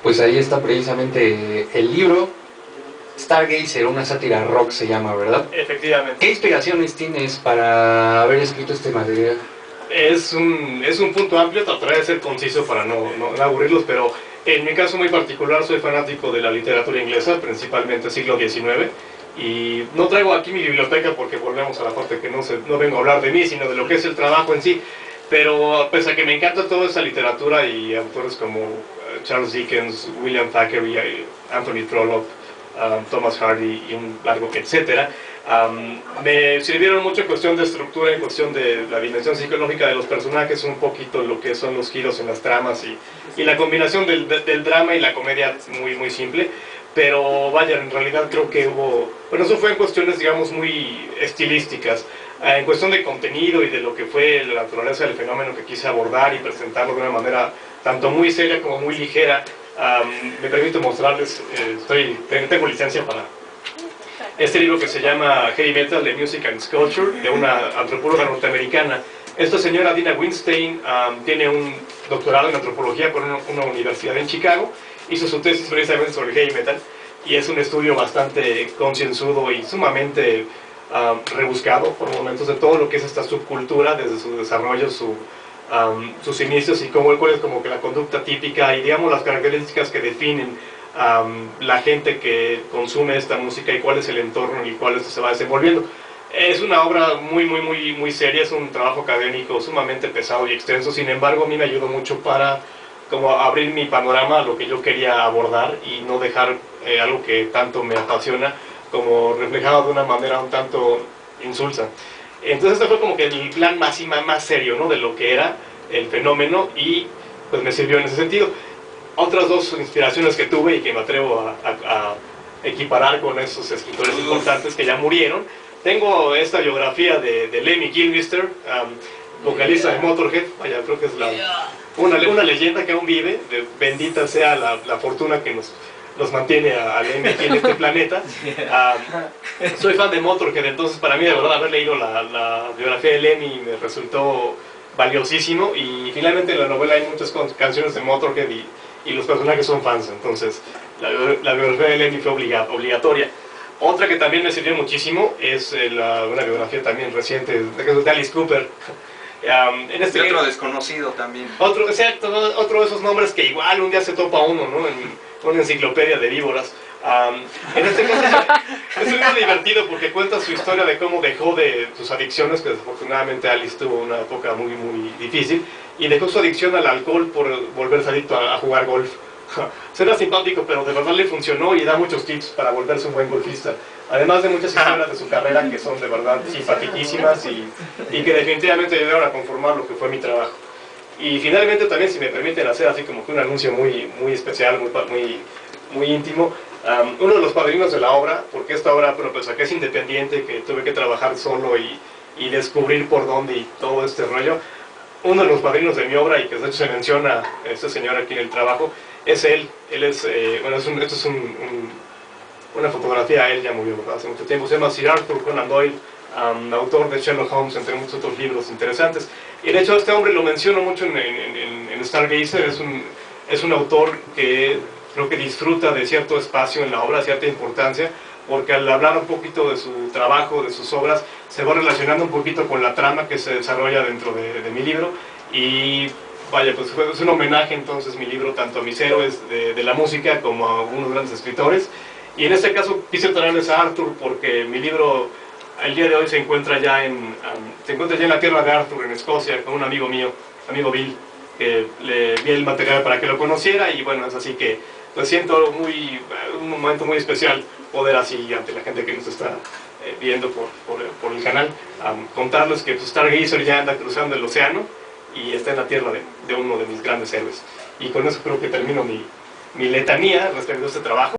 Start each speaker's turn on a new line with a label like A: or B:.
A: pues ahí está precisamente el libro Stargazer, una sátira rock se llama, ¿verdad?
B: Efectivamente.
A: ¿Qué inspiraciones tienes para haber escrito este material?
B: Es un punto amplio, trataré de ser conciso para no aburrirlos, pero en mi caso muy particular soy fanático de la literatura inglesa, principalmente siglo XIX, y no traigo aquí mi biblioteca porque volvemos a la parte que no vengo a hablar de mí, sino de lo que es el trabajo en sí, pero pese a que me encanta toda esa literatura y autores como Charles Dickens, William Thackeray, Anthony Trollope, Thomas Hardy y un largo etcétera, me sirvieron mucho en cuestión de estructura, en cuestión de la dimensión psicológica de los personajes, un poquito lo que son los giros en las tramas y la combinación del drama y la comedia muy simple, pero vaya, en realidad creo que bueno, eso fue en cuestiones, digamos, muy estilísticas. En cuestión de contenido y de lo que fue la naturaleza del fenómeno que quise abordar y presentarlo de una manera tanto muy seria como muy ligera, me permito mostrarles, tengo licencia para este libro que se llama Heavy Metal, The Music and Culture, de una antropóloga norteamericana. Esta señora Dina Winstein tiene un doctorado en antropología por una universidad en Chicago, hizo su tesis precisamente sobre heavy metal, y es un estudio bastante concienzudo y sumamente rebuscado por momentos de todo lo que es esta subcultura, desde su desarrollo, sus inicios y cuál es como que la conducta típica y digamos las características que definen la gente que consume esta música y cuál es el entorno en el cual esto se va desenvolviendo. Es una obra muy seria, es un trabajo académico sumamente pesado y extenso, sin embargo a mí me ayudó mucho para como abrir mi panorama a lo que yo quería abordar y no dejar algo que tanto me apasiona como reflejado de una manera un tanto insulsa. Entonces este fue como que el plan más serio, ¿no?, de lo que era el fenómeno, y pues me sirvió en ese sentido. Otras dos inspiraciones que tuve y que me atrevo a equiparar con esos escritores importantes que ya murieron. Tengo esta biografía de Lemmy Kilmister, vocalista de Motorhead, vaya, creo que es una leyenda que aún vive, bendita sea la fortuna que nos mantiene a Lemmy aquí en este planeta. Soy fan de Motorhead, entonces para mí de verdad haber leído la biografía de Lemmy me resultó valiosísimo, y finalmente en la novela hay muchas canciones de Motorhead y los personajes son fans, entonces la biografía de Lemmy fue obligatoria. Otra que también me sirvió muchísimo es una biografía también reciente de Alice Cooper.
C: Otro desconocido también.
B: Otro de esos nombres que igual un día se topa uno, ¿no?, en una enciclopedia de víboras. En este caso es un libro divertido porque cuenta su historia de cómo dejó de sus adicciones, que desafortunadamente Alice tuvo una época muy difícil, y dejó su adicción al alcohol por volverse adicto a jugar golf. Suena simpático, pero de verdad le funcionó y da muchos tips para volverse un buen golfista. Además de muchas historias de su carrera que son de verdad simpaticísimas y que definitivamente ayudaron a conformar lo que fue mi trabajo. Y finalmente también, si me permiten hacer así como que un anuncio muy especial, muy íntimo, uno de los padrinos de la obra, porque esta obra, pero pues que es independiente, que tuve que trabajar solo y descubrir por dónde y todo este rollo, uno de los padrinos de mi obra, y que de hecho se menciona este señor aquí en el trabajo, es él. Él es, bueno, esto es una fotografía, él ya murió hace mucho tiempo, se llama Sir Arthur Conan Doyle, autor de Sherlock Holmes, entre muchos otros libros interesantes. Y de hecho este hombre lo menciono mucho en Stargazer, es un autor que creo que disfruta de cierto espacio en la obra, cierta importancia, porque al hablar un poquito de su trabajo, de sus obras, se va relacionando un poquito con la trama que se desarrolla dentro de mi libro, y vaya, pues es un homenaje entonces mi libro tanto a mis héroes de la música como a unos grandes escritores, y en este caso quise traerles a Arthur porque mi libro el día de hoy se encuentra ya en la tierra de Arthur, en Escocia, con un amigo mío, amigo Bill, que le di el material para que lo conociera, y bueno, es así que pues siento un momento muy especial poder así ante la gente que nos está viendo por el canal, contarles que pues, Stargazer ya anda cruzando el océano y está en la tierra de uno de mis grandes héroes. Y con eso creo que termino mi letanía respecto a este trabajo.